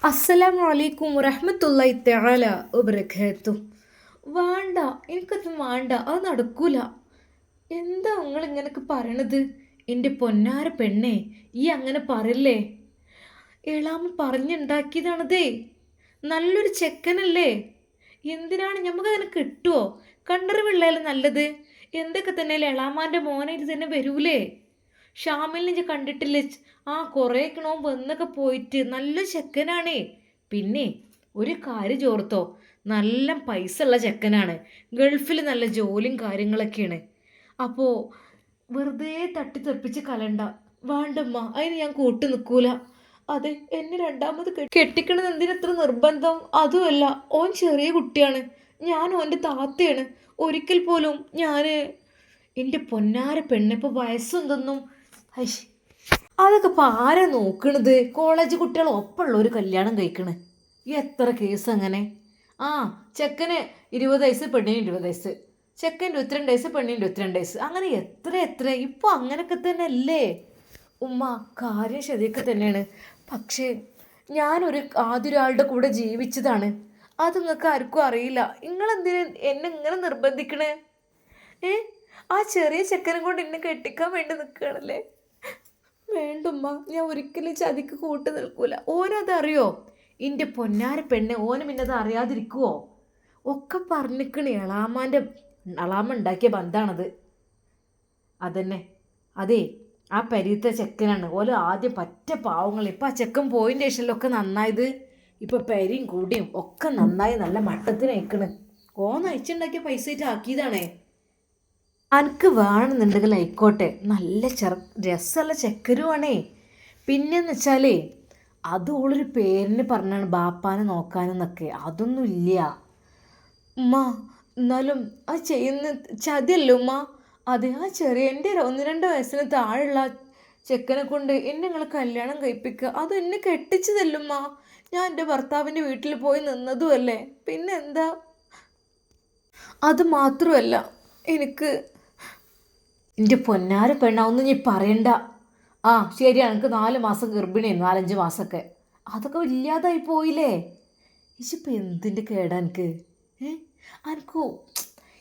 അസ്സലാമു അലൈക്കും വറഹ്മത്തുള്ളാഹി തആല വബറകാത്തു. വേണ്ട, എനിക്കത് വേണ്ട, അത് നടക്കൂല. എന്താ നിങ്ങൾ ഇങ്ങനൊക്കെ പറയണത്? എൻ്റെ പൊന്നാര പെണ്ണേ, ഈ അങ്ങനെ പറയല്ലേ. എളാമ പറഞ്ഞുണ്ടാക്കിയതാണതേ. നല്ലൊരു ചെക്കനല്ലേ. എന്തിനാണ് ഞമ്മക്ക് അങ്ങനെ കിട്ടുമോ? കണ്ടറിവുള്ളാലും നല്ലത്. എന്തൊക്കെ തന്നെ എളാമാൻ്റെ മോനായിട്ട് തന്നെ വരൂലേ. ഷാമിലിനെ ഇജ്ജ് കണ്ടിട്ടില്ലേ? ആ കുറേയൊക്കെ ഓൻ വന്നൊക്കെ പോയിട്ട് നല്ല ചെക്കനാണേ. പിന്നെ ഒരു കാര്യം ചോർത്തോ, നല്ല പൈസ ഉള്ള ചെക്കനാണ്. ഗൾഫിൽ നല്ല ജോലിയും കാര്യങ്ങളൊക്കെയാണ്. അപ്പോൾ വെറുതെ തട്ടിത്തെറിപ്പിച്ച് കളയണ്ട. വേണ്ടമ്മ, അതിന് ഞാൻ കൂട്ടു നിൽക്കൂല. അതെ, എന്നെ രണ്ടാമത് കെട്ടിക്കണത് എന്തിനത്ര നിർബന്ധം? അതുമല്ല, ഓൻ ചെറിയ കുട്ടിയാണ്, ഞാൻ ഓൻ്റെ താത്തയാണ്. ഒരിക്കൽ പോലും ഞാൻ എൻ്റെ പൊന്നാര പെണ്ണിപ്പോൾ വയസ്സെന്തൊന്നും ഹൈഷ് അതൊക്കെ ഇപ്പം ആരാ നോക്കണത്? കോളേജ് കുട്ടികൾ ഒപ്പമുള്ള ഒരു കല്യാണം കഴിക്കണ്. എത്ര കേസ് അങ്ങനെ. ആ, ചെക്കന് 20 വയസ്സ്, പെണ്ണിന് 20 വയസ്സ്. ചെക്കൻ 22 വയസ്സ്, പെണ്ണിന് 22 വയസ്സ്. അങ്ങനെ എത്ര എത്ര ഇപ്പോൾ അങ്ങനെയൊക്കെ തന്നെ അല്ലേ ഉമ്മ. കാര്യം ശരിയൊക്കെ തന്നെയാണ്. പക്ഷേ ഞാനൊരു ആദ്യൊരാളുടെ കൂടെ ജീവിച്ചതാണ്. അത് നിങ്ങൾക്ക് ആർക്കും അറിയില്ല. നിങ്ങളെന്തിനു എന്നെ ഇങ്ങനെ നിർബന്ധിക്കണേ? ഏ, ആ ചെറിയ ചെക്കനും കൊണ്ട് എന്നെ കെട്ടിക്കാൻ വേണ്ടി നിൽക്കുകയാണല്ലേ. വേണ്ടുമ്മ, ഞാൻ ഒരിക്കലും ചതിക്ക് കൂട്ടു നിൽക്കൂല. ഓനതറിയോ? എൻ്റെ പൊന്നാര പെണ്ണെ, ഓന് പിന്നെ അത് അറിയാതിരിക്കുവോ? ഒക്കെ പറഞ്ഞിക്കണേ. അളാമ ഉണ്ടാക്കിയ ബന്ധാണത്. അതന്നെ. അതെ, ആ പരീത്തെ ചെക്കനാണ്. ഓല് ആദ്യം പറ്റ പാവങ്ങൾ. ഇപ്പം ആ ചെക്കൻ പോയിൻ്റെ ശേഷമൊക്കെ നന്നായത്. ഇപ്പം പെരിയും കൂടിയും ഒക്കെ നന്നായി നല്ല മട്ടത്തിന് അയക്കണ്. ഓന്ന് അയച്ചുണ്ടാക്കിയ പൈസ ആക്കിയതാണേ. അനക്ക് വേണമെന്നുണ്ടെങ്കിൽ ആയിക്കോട്ടെ, നല്ല രസമുള്ള ചെക്കരുവാണേ. പിന്നെന്ന് വെച്ചാലേ, അത് ഓളൊരു പേരിന് പറഞ്ഞാണ് ബാപ്പാനെ നോക്കാനെന്നൊക്കെ. അതൊന്നും ഇല്ല ഉമ്മ. എന്നാലും ആ ചെയ്യുന്ന ചതിയല്ലോ ഉമ്മ. അത് ആ ചെറിയ എൻ്റെ 1-2 വയസ്സിന് താഴെയുള്ള ചെക്കനെ കൊണ്ട് എന്നെ നിങ്ങൾ കല്യാണം കഴിപ്പിക്കുക, അത് എന്നെ കെട്ടിച്ചതല്ലുമ്മ. ഞാൻ എൻ്റെ ഭർത്താവിൻ്റെ വീട്ടിൽ പോയി നിന്നതുമല്ലേ. പിന്നെന്താ? അത് മാത്രമല്ല, എനിക്ക് എൻ്റെ പൊന്നാര പെണ്ണ ഒന്നും നീ പറയണ്ട. ആ ശരിയാണ്, എനിക്ക് 4 മാസം ഗർഭിണിയാണ്, 4-5 മാസമൊക്കെ. അതൊക്കെ ഇല്ലാതായി പോയില്ലേ. ഇച്ചിപ്പോൾ എന്തിൻ്റെ കേടാ എനിക്ക്? അനക്കു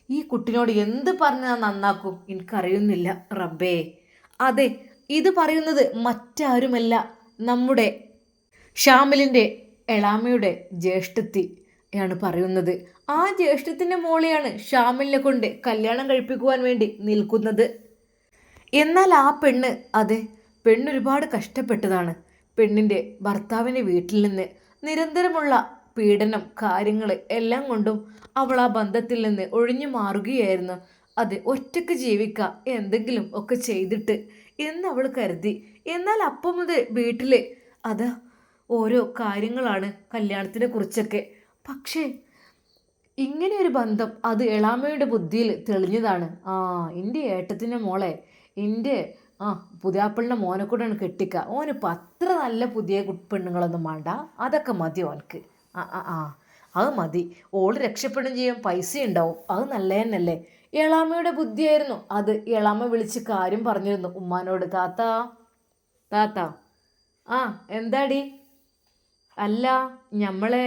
ഈ കുട്ടിനോട് എന്ത് പറഞ്ഞാൽ നന്നാക്കും എനിക്കറിയുന്നില്ല റബ്ബേ. അതെ, ഇത് പറയുന്നത് മറ്റാരുമല്ല, നമ്മുടെ ഷാമിലിൻ്റെ എളാമയുടെ ജ്യേഷ്ഠത്തി ആണ് പറയുന്നത്. ആ ജ്യേഷ്ഠത്തിൻ്റെ മോളെയാണ് ഷാമിലിനെ കൊണ്ട് കല്യാണം കഴിപ്പിക്കുവാൻ വേണ്ടി നിൽക്കുന്നത്. എന്നാൽ ആ പെണ്ണ്, അതെ, പെണ്ണൊരുപാട് കഷ്ടപ്പെട്ടതാണ്. പെണ്ണിൻ്റെ ഭർത്താവിൻ്റെ വീട്ടിൽ നിന്ന് നിരന്തരമുള്ള പീഡനം കാര്യങ്ങൾ എല്ലാം കൊണ്ടും അവൾ ആ ബന്ധത്തിൽ നിന്ന് ഒഴിഞ്ഞു മാറുകയായിരുന്നു. അത് ഒറ്റയ്ക്ക് ജീവിക്കുക എന്തെങ്കിലും ഒക്കെ ചെയ്തിട്ട് എന്ന് അവൾ കരുതി. എന്നാൽ അപ്പം മുതൽ വീട്ടിൽ അത് ഓരോ കാര്യങ്ങളാണ് കല്യാണത്തിനെ കുറിച്ചൊക്കെ. പക്ഷേ ഇങ്ങനെ ഒരു ബന്ധം അത് എളാമയുടെ ബുദ്ധിയിൽ തെളിഞ്ഞതാണ്. ആ, എൻ്റെ ഏട്ടത്തിൻ്റെ മോളെ എൻ്റെ പുതിയാപ്പിളിൻ്റെ മോനെ കൂടെയാണ് കെട്ടിക്കുക. ഓനിപ്പോൾ അത്ര നല്ല പുതിയ പെണ്ണുങ്ങളൊന്നും വേണ്ട, അതൊക്കെ മതി ഓനക്ക്. ആ ആ ആ അത് മതി. ഓള് രക്ഷപ്പെടും ചെയ്യും, പൈസ ഉണ്ടാവും, അത് നല്ല തന്നെയല്ലേ. എളാമയുടെ ബുദ്ധിയായിരുന്നു അത്. എളാമ വിളിച്ച് കാര്യം പറഞ്ഞിരുന്നു ഉമ്മാനോട്. താത്ത താത്ത ആ എന്താടി? അല്ല, ഞമ്മളെ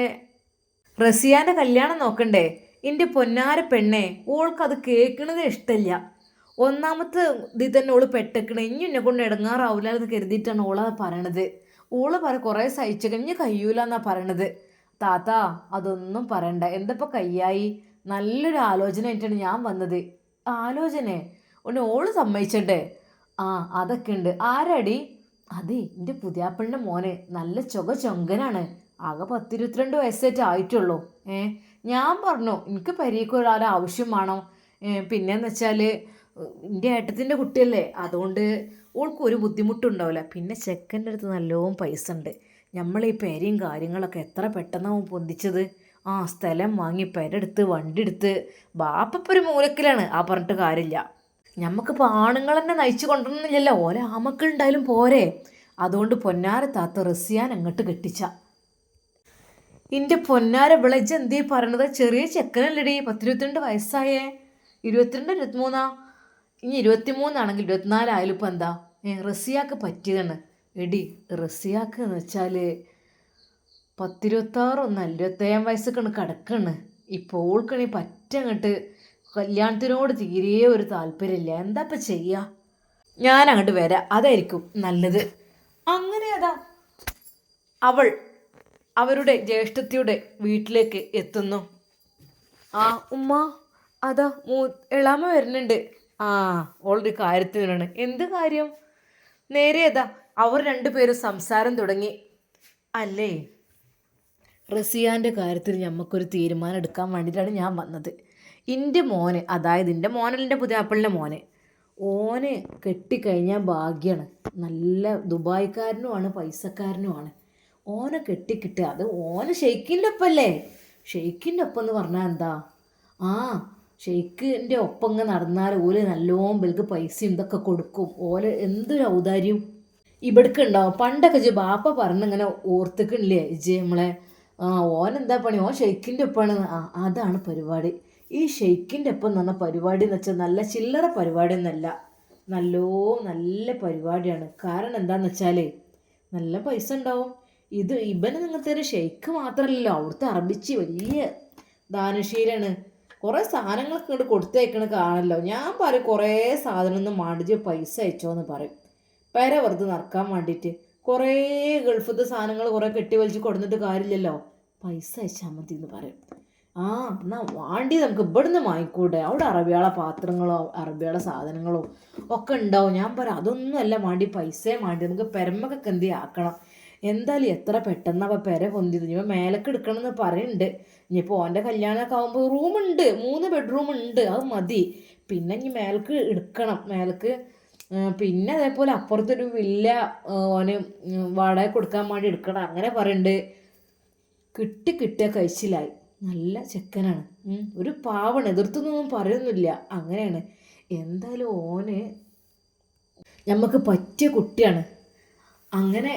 റസിയാൻ്റെ കല്യാണം നോക്കണ്ടേ? എൻ്റെ പൊന്നാര പെണ്ണെ, ഓൾക്കത് കേൾക്കണതേ ഇഷ്ടമില്ല. ഒന്നാമത്തെ ഇതിൽ തന്നെ ഓള് പെട്ടക്കണേ. ഇനി എന്നെ കൊണ്ട് ഇടങ്ങാറാവില്ല എന്ന് കരുതിയിട്ടാണ് ഓളത് പറയണത്. ഓള് കുറേ സഹിച്ചൊക്കെ ഇനി കഴിയൂല എന്നാ പറയണത്. താത്ത അതൊന്നും പറയണ്ട. എന്തപ്പോൾ കയ്യായി? നല്ലൊരു ആലോചന ആയിട്ടാണ് ഞാൻ വന്നത്. ആലോചന ഒന്ന് ഓള് സമ്മതിച്ചണ്ടേ? ആ, അതൊക്കെ ഉണ്ട്. ആരാടി? അതെ, എൻ്റെ പുതിയാപ്പിളിൻ്റെ മോനെ നല്ല ചൊങ്കനാണ്. ആകെ 10-22 വയസ്സായിട്ട് ആയിട്ടുള്ളൂ. ഞാൻ പറഞ്ഞു എനിക്ക് പരീക്കൊരാൾ ആവശ്യം വേണം. പിന്നെന്ന് വെച്ചാൽ എൻ്റെ ഏട്ടത്തിൻ്റെ കുട്ടിയല്ലേ, അതുകൊണ്ട് ഓൾക്ക് ഒരു ബുദ്ധിമുട്ടുണ്ടാവില്ല. പിന്നെ ചെക്കൻ്റെ അടുത്ത് നല്ലോണം പൈസ ഉണ്ട്. നമ്മൾ ഈ പെരയും കാര്യങ്ങളൊക്കെ എത്ര പെട്ടെന്നാവും പൊന്തിച്ചത്. ആ, സ്ഥലം വാങ്ങി പെരെടുത്ത് വണ്ടി എടുത്ത് ബാപ്പപ്പൊരു മൂലക്കിലാണ്. ആ പറഞ്ഞിട്ട് കാര്യമില്ല. ഞമ്മക്കിപ്പോൾ ആണുങ്ങൾ തന്നെ നയിച്ചു കൊണ്ടുവന്നില്ലല്ലോ, ഓരോ ആമക്കളുണ്ടായാലും പോരെ. അതുകൊണ്ട് പൊന്നാര താത്ത റസിയാൻ അങ്ങോട്ട് കെട്ടിച്ച. എൻ്റെ പൊന്നാര വിളജ് എന്തീ പറയണത്? ചെറിയ ചെക്കനല്ലടി, 10-22 വയസ്സായേ. 22, 23. ഇനി 23 24 ഇപ്പം എന്താ? റസിയാക്ക് പറ്റിയതാണ് എടി. റസിയാക്ക് എന്ന് വെച്ചാൽ 10, 26 27 വയസ്സൊക്കെ കിടക്കണ്. ഇപ്പോൾ ഓൾക്കണി പറ്റങ്ങട്ട് കല്യാണത്തിനോട് തീരെ ഒരു താല്പര്യമില്ല. എന്താ ഇപ്പം ചെയ്യുക? ഞാൻ അങ്ങോട്ട് വരാം, അതായിരിക്കും നല്ലത്. അങ്ങനെ അതാ അവൾ അവരുടെ ജ്യേഷ്ഠത്തിയുടെ വീട്ടിലേക്ക് എത്തുന്നു. ആ ഉമ്മ, അതാ എളാമ വരുന്നുണ്ട്. ആ, ഓളൊരു കാര്യത്തിനാണ്. എന്ത് കാര്യം? നേരെ അതാ അവർ രണ്ടുപേരും സംസാരം തുടങ്ങി. അല്ലേ, റസിയാൻ്റെ കാര്യത്തിൽ നമുക്കൊരു തീരുമാനം എടുക്കാൻ വേണ്ടിയിട്ടാണ് ഞാൻ വന്നത്. എൻ്റെ മോന്, അതായത് എൻ്റെ മോനല്ല, എൻ്റെ പുതിയാപ്പിളിൻ്റെ മോന്, ഓന് കെട്ടിക്കഴിഞ്ഞാൽ ഭാഗ്യമാണ്. നല്ല ദുബായ്ക്കാരനുമാണ്, പൈസക്കാരനുമാണ്. ഓനെ കെട്ടിക്കിട്ടുക, അത് ഓന് ഷെയ്ക്കിൻ്റെ ഒപ്പമല്ലേ. ഷെയ്ക്കിൻ്റെ ഒപ്പം എന്ന് പറഞ്ഞാൽ എന്താ? ആ, ഷെയ്ക്കിൻ്റെ ഒപ്പം ഇങ്ങനെ നടന്നാൽ ഓല് നല്ലോണം ബൽക്ക് പൈസയും ഇതൊക്കെ കൊടുക്കും. ഓല് എന്തൊരു ഔദാര്യം ഇവിടേക്ക് ഉണ്ടാവും. പണ്ടൊക്കെ ബാപ്പ പറഞ്ഞിങ്ങനെ ഓർത്തിക്കണില്ലേ ഇജ്ജ് നമ്മളെ? ഓനെന്താ പണി? ഓൻ ഷെയ്ക്കിൻ്റെ ഒപ്പമാണ്. അതാണ് പരിപാടി. ഈ ഷെയ്ക്കിൻ്റെ ഒപ്പം എന്ന് പറഞ്ഞ പരിപാടി എന്ന് വെച്ചാൽ നല്ല ചില്ലറ പരിപാടി ഒന്നല്ല, നല്ല പരിപാടിയാണ്. കാരണം എന്താണെന്ന് വെച്ചാൽ നല്ല പൈസ ഉണ്ടാവും. ഇവന് നിങ്ങൾത്തെ ഒരു ഷെയ്ക്ക് മാത്രമല്ലല്ലോ, അവിടുത്തെ അറബിച്ച് വലിയ ദാനശീലാണ്. കുറേ സാധനങ്ങളൊക്കെ ഇങ്ങോട്ട് കൊടുത്തയക്കണ കാണല്ലോ. ഞാൻ പറയും കുറേ സാധനം ഒന്നും മാണ്ടിച്ച് പൈസ അയച്ചോന്ന് പറയും. പെര വെറുതെ നടക്കാൻ വേണ്ടിയിട്ട് കുറേ ഗൾഫത്തെ സാധനങ്ങൾ കുറേ കെട്ടി വലിച്ച് കൊടുത്തിട്ട് കാര്യമില്ലല്ലോ, പൈസ അയച്ചാൽ മതി എന്ന് പറയും. എന്നാൽ വാണ്ടി നമുക്ക് ഇവിടുന്ന് വാങ്ങിക്കൂടെ? അവിടെ അറബിയാളെ പാത്രങ്ങളോ അറബിയാളെ സാധനങ്ങളോ ഒക്കെ ഉണ്ടാവും. ഞാൻ പറയാം അതൊന്നും അല്ല വേണ്ടി, പൈസയെ വേണ്ടി. നമുക്ക് പെരമൊക്കെ എന്ത് ആക്കണം. എന്തായാലും എത്ര പെട്ടെന്ന് അപ്പോൾ പെര പൊന്തിയത്. ഇനിയിപ്പോൾ മേലക്ക് എടുക്കണം എന്ന് പറയുന്നുണ്ട്. ഇനിയിപ്പോൾ ഓൻ്റെ കല്യാണമൊക്കെ ആകുമ്പോൾ റൂമുണ്ട്, 3 ബെഡ്റൂം ഉണ്ട്, അത് മതി. പിന്നെ ഇനി മേലക്ക് എടുക്കണം. മേലക്ക് പിന്നെ അതേപോലെ അപ്പുറത്തൊരു വില്ല ഓന് വാടക കൊടുക്കാൻ വേണ്ടി എടുക്കണം, അങ്ങനെ പറയുന്നുണ്ട്. കിട്ടിയ കഴിച്ചിലായി. നല്ല ചെക്കനാണ്, ഒരു പാവാണ്, എതിർത്തൊന്നും പറയുന്നില്ല. അങ്ങനെയാണ്. എന്തായാലും ഓന് നമുക്ക് പറ്റിയ കുട്ടിയാണ്. അങ്ങനെ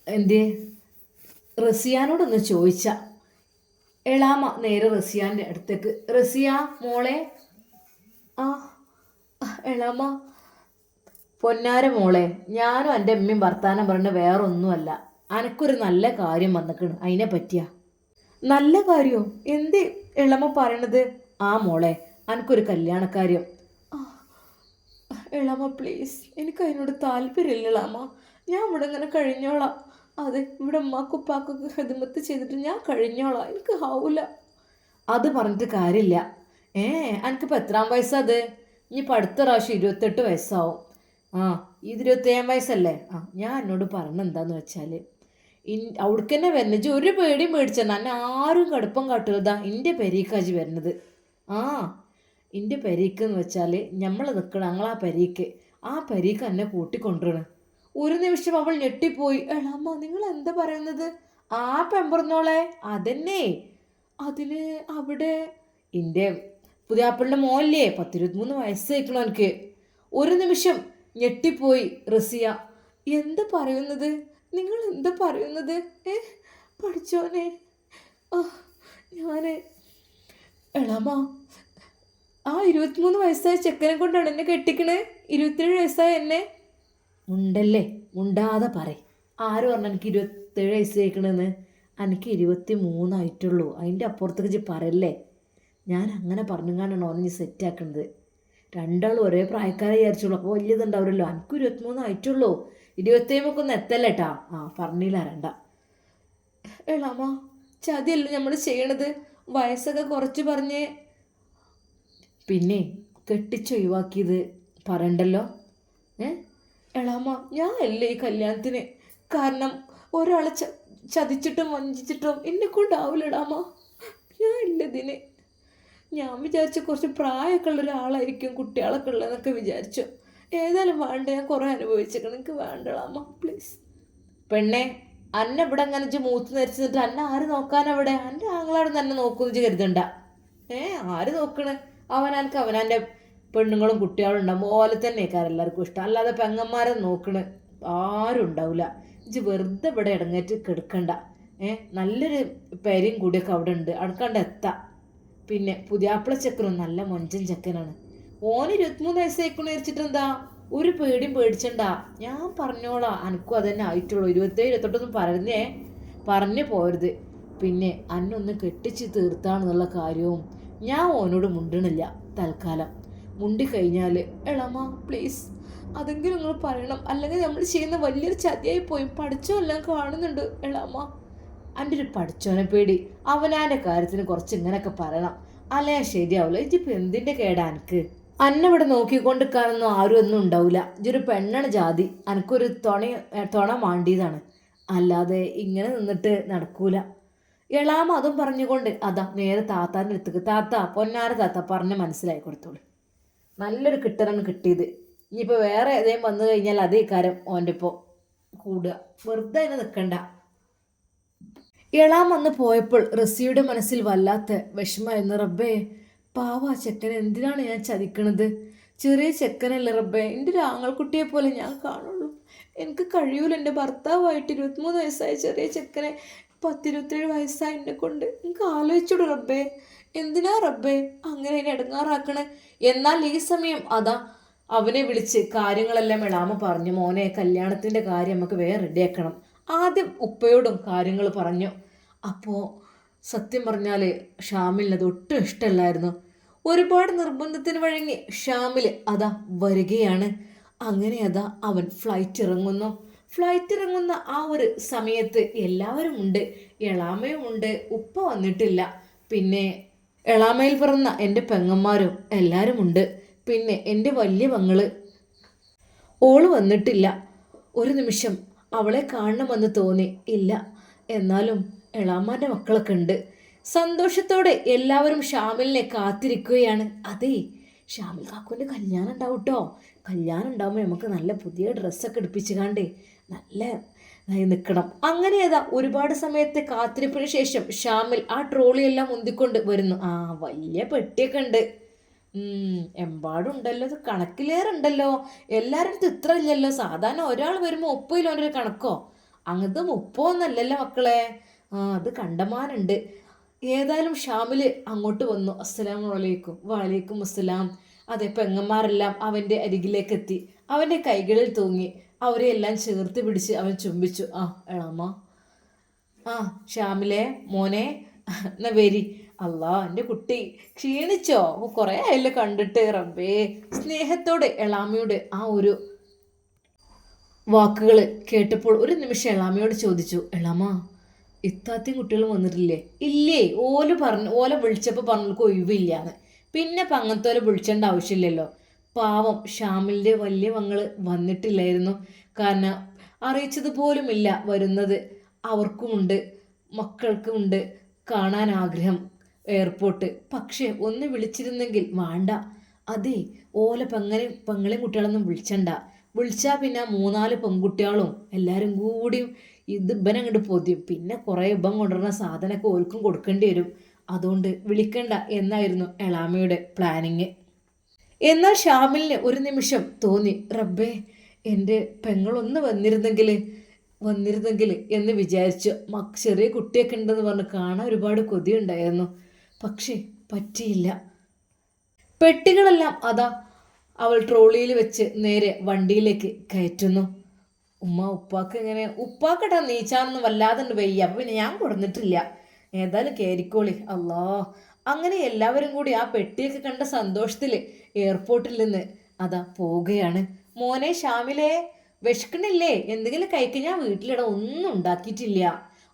എന്തേ റസിയാനോടൊന്ന് ചോദിച്ച എളാമ നേരെ റസിയാൻ്റെ അടുത്തേക്ക്. റസിയ മോളെ. ആ എളാമ. പൊന്നാര മോളെ, ഞാനും എൻ്റെ അമ്മയും വർത്താനം പറഞ്ഞ വേറൊന്നുമല്ല. അനക്കൊരു നല്ല കാര്യം വന്നിക്കണ്, അതിനെ പറ്റിയാ. നല്ല കാര്യമോ? എന്ത് എളമ പറയണത്? ആ മോളെ, അനക്കൊരു കല്യാണക്കാര്യം. എളമ പ്ലീസ്, എനിക്ക് അതിനോട് താല്പര്യമില്ല എളാമ. ഞാൻ ഇവിടെ ഇങ്ങനെ കഴിഞ്ഞോളാം. അതെ, ഇവിടെ ഉമ്മാക്കുപ്പാക്കൊക്കെ ഹിദ്മത്ത് ചെയ്തിട്ട് ഞാൻ കഴിഞ്ഞോളാം, എനിക്ക് ആവൂല. അത് പറഞ്ഞിട്ട് കാര്യമില്ല. എനിക്കിപ്പോൾ എത്രാം വയസ്സത്? ഇനിയിപ്പോൾ അടുത്ത പ്രാവശ്യം 28 വയസ്സാവും. ഇത് 27 വയസ്സല്ലേ? ഞാൻ എന്നോട് പറഞ്ഞെന്താന്ന് വെച്ചാൽ അവിടേക്ക് തന്നെ വരുന്നത് ഒരു പേടിയും പേടിച്ചെന്നാ. എന്നെ ആരും കടുപ്പം കാട്ടുകതാ എൻ്റെ പെരീക്കാജി വരുന്നത്. എൻ്റെ പെരീക്കെന്ന് വെച്ചാൽ നമ്മൾ നിൽക്കണം, ഞങ്ങളാ പെരീക്ക്. ആ പെരീക്ക് എന്നെ കൂട്ടിക്കൊണ്ടുവരണം. ഒരു നിമിഷം അവൾ ഞെട്ടിപ്പോയി. എളാമ്മ, നിങ്ങൾ എന്താ പറയുന്നത്? ആ പെമ്പറന്നോളെ അതന്നെ. അതിന് അവിടെ എൻ്റെ പുതിയാപ്പിളിൻ്റെ മോല്ലേ, 10, 23 വയസ്സായിക്കണോ എനിക്ക്. ഒരു നിമിഷം ഞെട്ടിപ്പോയി റസിയ. എന്താ പറയുന്നത്? നിങ്ങൾ എന്താ പറയുന്നത്? പഠിച്ചോനെ, ഞാൻ എളാമ, ആ 23 വയസ്സായ ചെക്കനെ കൊണ്ടാണ് എന്നെ കെട്ടിക്കണേ. 27 വയസ്സായ എന്നെ. ഉണ്ടല്ലേ, ഉണ്ടാതെ പറയും. ആര് പറഞ്ഞു എനിക്ക് 27 വയസ്സ് കഴിക്കണമെന്ന്? എനിക്ക് 23 ആയിട്ടുള്ളൂ. അതിൻ്റെ അപ്പുറത്തേക്ക് പറയല്ലേ. ഞാൻ അങ്ങനെ പറഞ്ഞുകൊണ്ടാണ് ഓനെ സെറ്റാക്കുന്നത്. രണ്ടാളും ഒരേ പ്രായക്കാരെ വിചാരിച്ചുള്ളൂ, അപ്പോൾ വലിയതുണ്ടാവില്ലല്ലോ. എനിക്ക് 23 ആയിട്ടുള്ളൂ, 27 എത്തല്ലേട്ടാ. പറഞ്ഞില്ല രണ്ട. എളാമ, ചതിയല്ലേ നമ്മൾ ചെയ്യണത്? വയസ്സൊക്കെ കുറച്ച് പറഞ്ഞ് പിന്നെ കെട്ടിച്ചൊഴിവാക്കിയത് പറയണ്ടല്ലോ. എളാമ, ഞാൻ അല്ലേ ഈ കല്യാണത്തിന് കാരണം. ഒരാളെ ചതിച്ചിട്ടും വഞ്ചിച്ചിട്ടും എന്നെ കൊണ്ടാവില്ല എളാമ. ഞാൻ ഇല്ല ഇതിന്. ഞാൻ വിചാരിച്ചു കുറച്ച് പ്രായമൊക്കെ ഉള്ള ഒരാളായിരിക്കും, കുട്ടികളൊക്കെ ഉള്ളതെന്നൊക്കെ വിചാരിച്ചു. ഏതായാലും വേണ്ട, ഞാൻ കുറേ അനുഭവിച്ചേക്കണം, എനിക്ക് വേണ്ടളാമ്മ പ്ലീസ്. പെണ്ണെ, അന്നെ ഇവിടെ അങ്ങനെ മൂത്ത് നരിച്ച് നിന്നിട്ട് അന്നെ ആര് നോക്കാനവിടെ? എൻ്റെ ആങ്ങളവിടെ തന്നെ നോക്കുമെന്ന് കരുതണ്ട. ആര് നോക്കണേ? അവനാർക്ക് അവനാൻ്റെ പെണ്ണുങ്ങളും കുട്ടികളും ഉണ്ടാകുമ്പോൾ ഓലെ തന്നെ എല്ലാവർക്കും ഇഷ്ടം. അല്ലാതെ പെങ്ങന്മാരെ നോക്കണേ ആരും ഉണ്ടാവില്ല. ഇജ്ജ് വെറുതെ ഇവിടെ ഇടങ്ങേറ്റ് കെടുക്കണ്ട. നല്ലൊരു പേരും കൂടിയൊക്കെ അവിടെ ഉണ്ട്, അടുക്കാണ്ട് എത്താം. പിന്നെ പുതിയാപ്പിള ചെക്കനും നല്ല മൊഞ്ചൻ ചെക്കനാണ്. ഓന് 23 വയസ്സായിക്കണു വെച്ചിട്ടെന്താ? ഒരു പേടിയും പേടിച്ചണ്ട. ഞാൻ പറഞ്ഞോളാം, എനിക്കും അതന്നെ ആയിട്ടുള്ളൂ. 27, 28 പറയുന്നേ. പറഞ്ഞു പോരുത്. പിന്നെ അന്നൊന്ന് കെട്ടിച്ച് തീർത്താണെന്നുള്ള കാര്യവും ഞാൻ ഓനോട് മുണ്ടണില്ല തൽക്കാലം. മുണ്ടിക്കഴിഞ്ഞാൽ എളാമ പ്ലീസ് അതെങ്കിലും നിങ്ങൾ പറയണം, അല്ലെങ്കിൽ നമ്മൾ ചെയ്യുന്ന വലിയൊരു ചതിയായി പോയി. പഠിച്ചോ എല്ലാം കാണുന്നുണ്ട് എളാമ. എൻ്റെ ഒരു പഠിച്ചോനെ പേടി. അവനാൻ്റെ കാര്യത്തിന് കുറച്ച് ഇങ്ങനെയൊക്കെ പറയണം, അല്ലേ ശരിയാവില്ല. ഇതിപ്പോൾ എന്തിൻ്റെ കേടാ എനിക്ക്? അന്നവിടെ നോക്കിക്കൊണ്ടിരിക്കാനൊന്നും ആരും ഒന്നും ഉണ്ടാവില്ല. ഇതൊരു പെണ്ണാണ് ജാതി, എനിക്കൊരു തുണ മാണ്ടിയതാണ്, അല്ലാതെ ഇങ്ങനെ നിന്നിട്ട് നടക്കൂല. എളാമ അതും പറഞ്ഞുകൊണ്ട് അതാ നേരെ താത്താൻ്റെ അടുത്തേക്ക്. താത്ത, പൊന്നാര താത്ത, പറഞ്ഞ് മനസ്സിലാക്കി കൊടുത്തോളൂ. നല്ലൊരു കിട്ടലാണ് കിട്ടിയത്. ഇനിയിപ്പോൾ വേറെ ഏതെങ്കിലും വന്നു കഴിഞ്ഞാൽ അതേ കാര്യം ഓൻ്റെ ഇപ്പോൾ കൂടുക. വെറുതെ അതിനെ നിൽക്കണ്ട. എളാം വന്ന് പോയപ്പോൾ റസിയുടെ മനസ്സിൽ വല്ലാത്ത വിഷമായിരുന്നു. റബ്ബേ, പാവ ചെക്കൻ, എന്തിനാണ് ഞാൻ ചതിക്കണത്? ചെറിയ ചെക്കനല്ലേ റബ്ബേ, എൻ്റെ ഒരു ആങ്ങൾക്കുട്ടിയെ പോലെ ഞാൻ കാണുള്ളൂ. എനിക്ക് കഴിയൂല എൻ്റെ ഭർത്താവായിട്ട് 23 വയസ്സായ ചെറിയ ചെക്കനെ 10-27 വയസ്സായ എന്നെ കൊണ്ട് എനിക്ക് ആലോചിച്ചോളൂ റബ്ബേ. എന്തിനാ റബ്ബേ അങ്ങനെ എന്നെ ഇടങ്ങാറാക്കണേ? എന്നാൽ ഈ സമയം അതാ അവനെ വിളിച്ച് കാര്യങ്ങളെല്ലാം എളാമ പറഞ്ഞു. മോനെ, കല്യാണത്തിൻ്റെ കാര്യം നമുക്ക് വേറെ റെഡിയാക്കണം. ആദ്യം ഉപ്പയോടും കാര്യങ്ങൾ പറഞ്ഞു. അപ്പോൾ സത്യം പറഞ്ഞാൽ ഷാമിലിനത് ഒട്ടും ഇഷ്ടമല്ലായിരുന്നു. ഒരുപാട് നിർബന്ധത്തിന് വഴങ്ങി ഷാമിൽ അതാ വരികയാണ്. അങ്ങനെ അതാ അവൻ ഫ്ലൈറ്റ് ഇറങ്ങുന്ന ആ ഒരു സമയത്ത് എല്ലാവരും ഉണ്ട്. എളാമയും ഉണ്ട്, ഉപ്പ വന്നിട്ടില്ല. പിന്നെ എളാമയിൽ പിറന്ന എൻ്റെ പെങ്ങന്മാരും എല്ലാവരും ഉണ്ട്. പിന്നെ എൻ്റെ വലിയ മകള് ഓള് വന്നിട്ടില്ല. ഒരു നിമിഷം അവളെ കാണണമെന്ന് തോന്നി. ഇല്ല, എന്നാലും എളാമാൻ്റെ മക്കളൊക്കെ ഉണ്ട്. സന്തോഷത്തോടെ എല്ലാവരും ഷാമിലിനെ കാത്തിരിക്കുകയാണ്. അതെ, ഷാമിൽ കാക്കുവിൻ്റെ കല്യാണം ഉണ്ടാവും കേട്ടോ. കല്യാണം ഉണ്ടാകുമ്പോൾ നമുക്ക് നല്ല പുതിയ ഡ്രസ്സൊക്കെ എടുപ്പിച്ച് കാണ്ടേ നല്ല നിൽക്കണം. അങ്ങനെ ഏതാ ഒരുപാട് സമയത്തെ കാത്തിരിപ്പിന് ശേഷം ഷാമിൽ ആ ട്രോളിയെല്ലാം മുന്തിക്കൊണ്ട് വരുന്നു. ആ വലിയ പെട്ടിയൊക്കെ ഉണ്ട്. എമ്പാടുണ്ടല്ലോ, ഇത് കണക്കിലേറെ ഉണ്ടല്ലോ. എല്ലാവരുടെ അടുത്തും ഇത്ര ഇല്ലല്ലോ. സാധാരണ ഒരാൾ വരുമ്പോൾ 30 കിലോൻ്റെ കണക്കോ അങ്ങനത്തെ 30 ഒന്നല്ലല്ലോ മക്കളെ. അത് കണ്ടമാനുണ്ട്. ഏതായാലും ഷാമിൽ അങ്ങോട്ട് വന്നു. അസ്സലാമു അലൈക്കും. വലൈക്കും അസ്സലാം. അതെ, പെങ്ങന്മാരെല്ലാം അവൻ്റെ അരികിലേക്ക് എത്തി. അവൻ്റെ കൈകളിൽ തൂങ്ങി അവരെ എല്ലാം ചേർത്ത് പിടിച്ച് അവൻ ചുംബിച്ചു. എളാമ്മ, ഷാമിലെ മോനെ, എന്നാ വരി. അല്ലാ, എൻ്റെ കുട്ടി ക്ഷീണിച്ചോ? കുറേ ആയല്ലോ കണ്ടിട്ട്. റബ്ബേ, സ്നേഹത്തോടെ എളാമയുടെ ആ ഒരു വാക്കുകൾ കേട്ടപ്പോൾ ഒരു നിമിഷം എളാമയോട് ചോദിച്ചു, എളാമ, ഇത്താത്തിയും കുട്ടികളും വന്നിട്ടില്ലേ? ഇല്ലേ, ഓല വിളിച്ചപ്പോൾ പറഞ്ഞവർക്ക് ഒഴിവില്ലാന്ന്. പിന്നെ ഇപ്പം അങ്ങനത്തെ ഓലെ വിളിച്ചേണ്ട ആവശ്യമില്ലല്ലോ. പാവം ഷാമിലിൻ്റെ വലിയ മകള് വന്നിട്ടില്ലായിരുന്നു. കാരണം അറിയിച്ചതുപോലുമില്ല വരുന്നത്. അവർക്കുമുണ്ട്, മക്കൾക്കുമുണ്ട് കാണാൻ ആഗ്രഹം എയർപോർട്ട്. പക്ഷേ ഒന്ന് വിളിച്ചിരുന്നെങ്കിൽ. വേണ്ട, അതെ, ഓല പെങ്ങളെയും കുട്ടികളൊന്നും വിളിച്ചാൽ പിന്നെ 3-4 പെൺകുട്ടികളും എല്ലാവരും കൂടിയും ഇത് ഇബനങ്ങോട്ട് പൊതിയും. പിന്നെ കുറേ ഇബൻ കൊണ്ടുവരുന്ന സാധനമൊക്കെ ഓൽക്കും കൊടുക്കേണ്ടി വരും. അതുകൊണ്ട് വിളിക്കണ്ട എന്നായിരുന്നു എളാമയുടെ പ്ലാനിങ്. എന്നാൽ ഷാമിലിന് ഒരു നിമിഷം തോന്നി, റബ്ബേ, എൻ്റെ പെങ്ങളൊന്ന് വന്നിരുന്നെങ്കിൽ എന്ന് വിചാരിച്ചു. ചെറിയ കുട്ടിയൊക്കെ ഉണ്ടെന്ന് പറഞ്ഞ് കാണാൻ ഒരുപാട് കൊതിയുണ്ടായിരുന്നു. പക്ഷേ പറ്റിയില്ല. പെട്ടികളെല്ലാം അതാ അവൾ ട്രോളിയിൽ വെച്ച് നേരെ വണ്ടിയിലേക്ക് കയറ്റുന്നു. ഉപ്പാക്ക് എങ്ങനെ? ഉപ്പാക്കട്ടാ നീച്ചാനൊന്നും വല്ലാതെ വയ്യ. അപ്പം പിന്നെ ഞാൻ കൊടുത്തിട്ടില്ല. ഏതായാലും കയറിക്കോളി. അല്ലാ, അങ്ങനെ എല്ലാവരും കൂടി ആ പെട്ടിയൊക്കെ കണ്ട സന്തോഷത്തിൽ എയർപോർട്ടിൽ നിന്ന് അതാ പോവുകയാണ്. മോനെ ഷാമിലേ, വിശക്കണില്ലേ? എന്തെങ്കിലും കഴിക്കാൻ? ഞാൻ വീട്ടിലിട ഒന്നും ഉണ്ടാക്കിയിട്ടില്ല.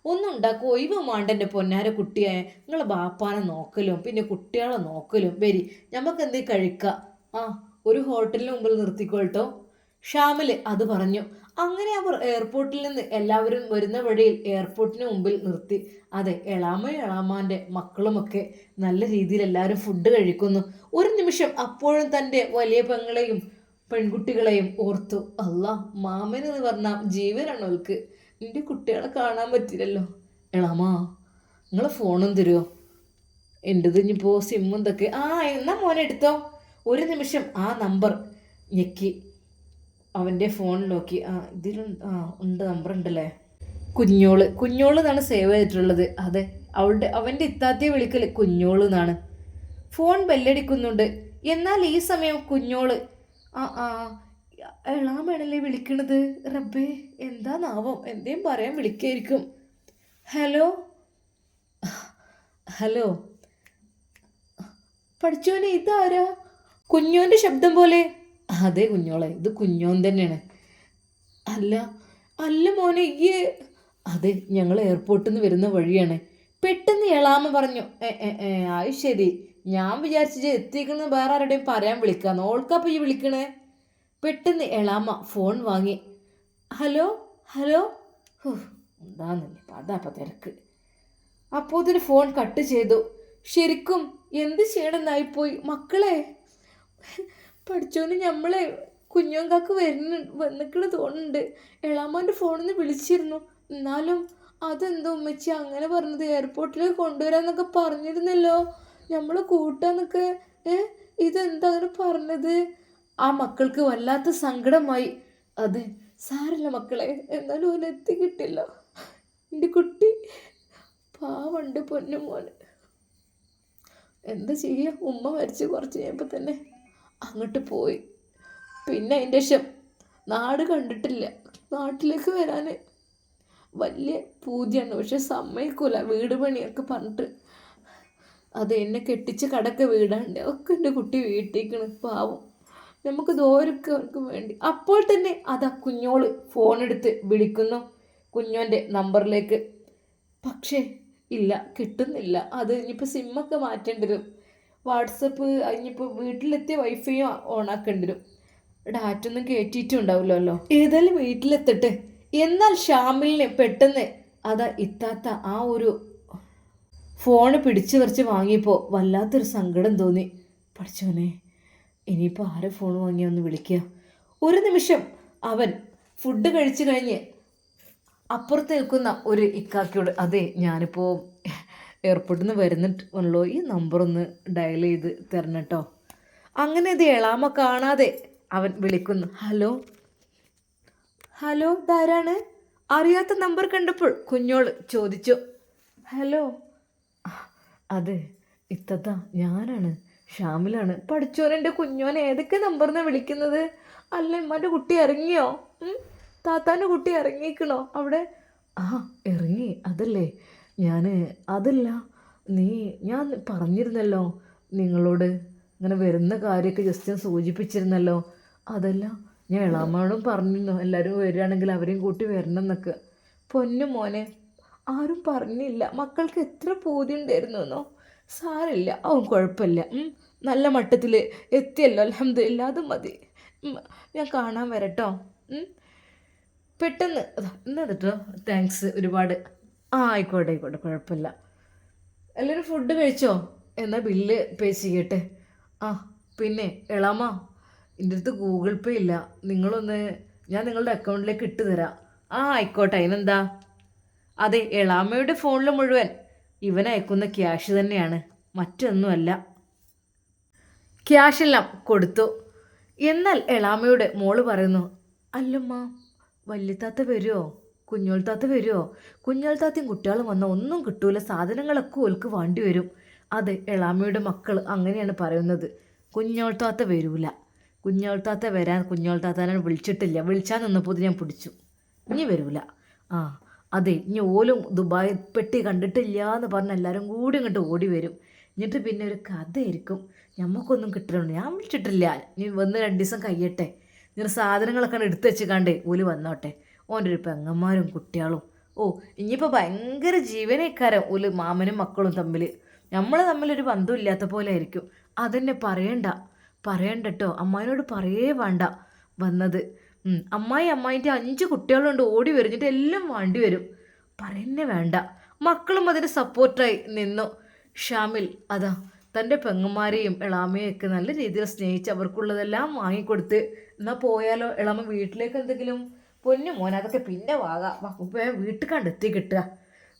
ഒന്നും ഉണ്ടാക്കും ഒഴിവ് മാണ്ട എൻ്റെ പൊന്നാര കുട്ടിയെ. നിങ്ങൾ ബാപ്പാനെ നോക്കലും പിന്നെ കുട്ടികളെ നോക്കലും. വരി, നമുക്ക് എന്തെങ്കിലും കഴിക്കാം. ഒരു ഹോട്ടലിന് മുമ്പിൽ നിർത്തിക്കോട്ടോ. ഷാമിൽ അത് പറഞ്ഞു. അങ്ങനെ അവർ എയർപോർട്ടിൽ നിന്ന് എല്ലാവരും വരുന്ന വഴിയിൽ എയർപോർട്ടിന് മുമ്പിൽ നിർത്തി. അതെ, എളാമാൻ്റെ മക്കളുമൊക്കെ നല്ല രീതിയിൽ എല്ലാവരും ഫുഡ് കഴിക്കുന്നു. ഒരു നിമിഷം അപ്പോഴും തൻ്റെ വലിയ പെങ്ങളെയും പെൺകുട്ടികളെയും ഓർത്തു. അല്ലാ, മാമനെന്ന് പറഞ്ഞാൽ ജീവനാണ് അവൾക്ക്. എൻ്റെ കുട്ടികളെ കാണാൻ പറ്റില്ലല്ലോ. എളാമാ, നിങ്ങളെ ഫോണും തരുമോ? എൻ്റെത് ഇനിയിപ്പോൾ സിമ്മും എന്തൊക്കെ. എന്നാ മോനെ എടുത്തോ. ഒരു നിമിഷം ആ നമ്പർ ഞെക്കി അവൻ്റെ ഫോൺ നോക്കി. ഉണ്ട്, നമ്പർ ഉണ്ടല്ലേ. കുഞ്ഞോള് എന്നാണ് സേവ് ചെയ്തിട്ടുള്ളത്. അതെ, അവൻ്റെ ഇത്താത്തിയെ വിളിക്കൽ കുഞ്ഞോള് എന്നാണ്. ഫോൺ ബെല്ലടിക്കുന്നുണ്ട്. എന്നാൽ ഈ സമയം കുഞ്ഞോള് എളാമേണല്ലേ വിളിക്കണത്. റബ്ബേ, എന്താന്നാവും, എന്തേലും പറയാൻ വിളിക്കായിരിക്കും. ഹലോ. ഹലോ. പഠിച്ചോനെ ഇതാരാ? കുഞ്ഞോൻ്റെ ശബ്ദം പോലെ. അതെ കുഞ്ഞോളെ, ഇത് കുഞ്ഞോൻ തന്നെയാണ്. അല്ല, അല്ല മോനെ ഈ. അതെ, ഞങ്ങൾ എയർപോർട്ടിൽ നിന്ന് വരുന്ന വഴിയാണ്. പെട്ടെന്ന് എളാമ പറഞ്ഞു. അത് ശരി. ഞാൻ വിചാരിച്ചിട്ട് എത്തിക്കുന്നത് വേറെ ആരുടെയും പറയാൻ വിളിക്കാന്ന്. ഓൾക്കപ്പം ഈ വിളിക്കണേ. പെട്ടെന്ന് എളാമ ഫോൺ വാങ്ങി. ഹലോ. ഹലോ. എന്താന്നില്ല, അതാപ്പം തിരക്ക്. അപ്പോൾ ഇതിന് ഫോൺ കട്ട് ചെയ്തു. ശരിക്കും എന്ത് ചെയ്യണമെന്നായിപ്പോയി മക്കളെ. പഠിച്ചോന് ഞമ്മളെ കുഞ്ഞോങ്കാക്ക് വന്നിക്കണ തോന്നുന്നുണ്ട്. എളാമാൻ്റെ ഫോണിൽ നിന്ന് വിളിച്ചിരുന്നു. എന്നാലും അതെന്തോ ഉമ്മച്ചി അങ്ങനെ പറഞ്ഞത്, എയർപോർട്ടിലേക്ക് കൊണ്ടുവരാന്നൊക്കെ പറഞ്ഞിരുന്നല്ലോ, നമ്മൾ കൂട്ടാന്നൊക്കെ. ഇതെന്താ അങ്ങനെ പറഞ്ഞത്? ആ മക്കൾക്ക് വല്ലാത്ത സങ്കടമായി. അതെ, സാരല്ല മക്കളെ, എന്നാലും ഓൻ എത്തിക്കിട്ടില്ല. എൻ്റെ കുട്ടി പാവണ്ട് പൊന്നു മോന്. എന്താ ചെയ്യുക, ഉമ്മ മരിച്ച് കുറച്ച് കഴിയുമ്പോൾ തന്നെ അങ്ങോട്ട് പോയി. പിന്നെ അതിൻ്റെ ശേഷം നാട് കണ്ടിട്ടില്ല. നാട്ടിലേക്ക് വരാൻ വലിയ പൂതിയാണ്, പക്ഷെ സമ്മതിക്കൂല, വീട് പണിയൊക്കെ പറഞ്ഞിട്ട്. അത് എന്നെ കെട്ടിച്ച് കടക്ക വീടാണ്ട് ഒക്കെ എൻ്റെ കുട്ടി വീട്ടിലേക്കാണ്. പാവം, നമുക്ക് ദോരൊക്കെ അവർക്ക് വേണ്ടി. അപ്പോൾ തന്നെ അതാ കുഞ്ഞോള് ഫോണെടുത്ത് വിളിക്കുന്നു കുഞ്ഞോൻ്റെ നമ്പറിലേക്ക്. പക്ഷേ ഇല്ല, കിട്ടുന്നില്ല. അത് ഇനിയിപ്പോൾ സിമ്മൊക്കെ മാറ്റേണ്ടി വരും. വാട്സപ്പ് ഇനിയിപ്പോൾ വീട്ടിലെത്തിയ വൈഫൈയും ഓണാക്കേണ്ടി വരും. ഡാറ്റ ഒന്നും കയറ്റിയിട്ടുണ്ടാവില്ലല്ലോ. ഏതായാലും വീട്ടിലെത്തട്ടെ. എന്നാൽ ഷാമിലിന് പെട്ടെന്ന് അതാ ഇത്താത്ത ആ ഒരു ഫോണ് പിടിച്ചു പറിച്ച് വാങ്ങിയപ്പോൾ വല്ലാത്തൊരു സങ്കടം തോന്നി. പഠിച്ചോനെ, ഇനിയിപ്പോൾ ആരെ ഫോൺ വാങ്ങിയൊന്ന് വിളിക്കുക. ഒരു നിമിഷം അവൻ ഫുഡ് കഴിച്ചു കഴിഞ്ഞ് അപ്പുറത്ത് നിൽക്കുന്ന ഒരു ഇക്കാക്കയോട്, അതെ ഞാനിപ്പോൾ എയർപോർട്ടിൽ നിന്ന് വരുന്നുള്ളൂ, ഈ നമ്പറൊന്ന് ഡയൽ ചെയ്ത് തരണം കേട്ടോ. അങ്ങനെ ഇത് എളാമ കാണാതെ അവൻ വിളിക്കുന്നു. ഹലോ. ഹലോ, ഇതാരാണ്? അറിയാത്ത നമ്പർ കണ്ടപ്പോൾ കുഞ്ഞോൾ ചോദിച്ചു. ഹലോ. അതെ ഇത്തത്ത, ഞാനാണ്, ഷാമിലാണ്. പഠിച്ചോനെൻ്റെ കുഞ്ഞോനെ ഏതൊക്കെ നമ്പറിനാണ് വിളിക്കുന്നത്? അല്ല, ഉമ്മാൻ്റെ കുട്ടി ഇറങ്ങിയോ? താത്താൻ്റെ കുട്ടി ഇറങ്ങിക്കണോ അവിടെ? ആ, ഇറങ്ങി. അതല്ലേ അതല്ല, ഞാൻ പറഞ്ഞിരുന്നല്ലോ നിങ്ങളോട്, ഇങ്ങനെ വരുന്ന കാര്യമൊക്കെ ജസ്റ്റ് സൂചിപ്പിച്ചിരുന്നല്ലോ. അതല്ല, ഞാൻ എളാമ്മയോടും പറഞ്ഞിരുന്നു എല്ലാവരും വരികയാണെങ്കിൽ അവരെയും കൂട്ടി വരണം എന്നൊക്കെ. പൊന്നു മോനെ, ആരും പറഞ്ഞില്ല. മക്കൾക്ക് എത്ര പൂതി ഉണ്ടായിരുന്നു എന്നോ. സാരമില്ല, അവൻ കുഴപ്പമില്ല. നല്ല മട്ടത്തിൽ എത്തിയല്ലോ, അൽഹംദുലില്ലാ, അത് മതി. ഞാൻ കാണാൻ വരട്ടോ. പെട്ടെന്ന് എന്നാ കേട്ടോ, താങ്ക്സ് ഒരുപാട്. ആയിക്കോട്ടെ ആയിക്കോട്ടെ, കുഴപ്പമില്ല. എല്ലാവരും ഫുഡ് കഴിച്ചോ? എന്നാൽ ബില്ല് പേ ചെയ്യട്ടെ. ആ പിന്നെ എളാമ, എൻ്റെ അടുത്ത് ഗൂഗിൾ പേ ഇല്ല, ഞാൻ നിങ്ങളുടെ അക്കൗണ്ടിലേക്ക് ഇട്ട് തരാം. ആയിക്കോട്ടെ, അതിനെന്താ. അതെ, എളാമയുടെ ഫോണിൽ മുഴുവൻ ഇവൻ അയക്കുന്ന ക്യാഷ് തന്നെയാണ്, മറ്റൊന്നുമല്ല. ക്യാഷെല്ലാം കൊടുത്തു. എന്നാൽ എളാമയുടെ മോള് പറയുന്നു, അല്ലമ്മ, വല്യത്താത്ത വരുമോ? കുഞ്ഞോൾ താത്ത വരുമോ? കുഞ്ഞോൾ താത്തയും കുട്ടികളും വന്നാൽ ഒന്നും കിട്ടൂല, സാധനങ്ങളൊക്കെ ഓൽക്ക് വേണ്ടി വരും. അതെ, എളാമയുടെ മക്കൾ അങ്ങനെയാണ് പറയുന്നത്. കുഞ്ഞോൾ താത്ത വരൂല, കുഞ്ഞോൾ താത്ത വരാൻ കുഞ്ഞോൾ താത്താനെ വിളിച്ചിട്ടില്ല. വിളിച്ചാൽ നിന്നപ്പോൾ ഞാൻ പിടിച്ചു, ഇനി വരൂല. അതെ, ഇനി ഓലും ദുബായ് പെട്ടി കണ്ടിട്ടില്ല എന്ന് പറഞ്ഞ് എല്ലാവരും കൂടി ഇങ്ങോട്ട് ഓടി വരും. എന്നിട്ട് പിന്നെ ഒരു കഥയായിരിക്കും, ഞമ്മക്കൊന്നും കിട്ടലുണ്ട്, ഞാൻ വിളിച്ചിട്ടില്ല, ഇനി വന്ന് 2 ദിവസം കഴിയട്ടെ, ഇങ്ങനെ സാധനങ്ങളൊക്കെ എടുത്ത് വെച്ച് ഓല് വന്നോട്ടെ. ഓൻ്റെ ഒരു പെങ്ങന്മാരും കുട്ടികളും, ഇനിയിപ്പോൾ ഭയങ്കര ജീവനേക്കാരം ഓല് മാമനും മക്കളും തമ്മിൽ. നമ്മൾ തമ്മിലൊരു ബന്ധമില്ലാത്ത പോലെ ആയിരിക്കും. അതെന്നെ പറയണ്ടട്ടോ, അമ്മായിനോട് പറയേ വേണ്ട വന്നത്. അമ്മായിൻ്റെ 5 കുട്ടികളുണ്ട്, ഓടി വരിഞ്ഞിട്ട് എല്ലാം വേണ്ടി വരും, പറയുന്നേ വേണ്ട. മക്കളും അതിന് സപ്പോർട്ടായി നിന്നു. ഷാമിൽ അതാ തൻ്റെ പെങ്ങന്മാരെയും എളാമയും ഒക്കെ നല്ല രീതിയിൽ സ്നേഹിച്ച് അവർക്കുള്ളതെല്ലാം വാങ്ങിക്കൊടുത്ത്. എന്നാൽ പോയാലോ എളാമ വീട്ടിലേക്ക് എന്തെങ്കിലും. പൊന്നു മോനെ, അതൊക്കെ പിന്നെ വീട്ടിൽ കണ്ടെത്തി കിട്ടുക.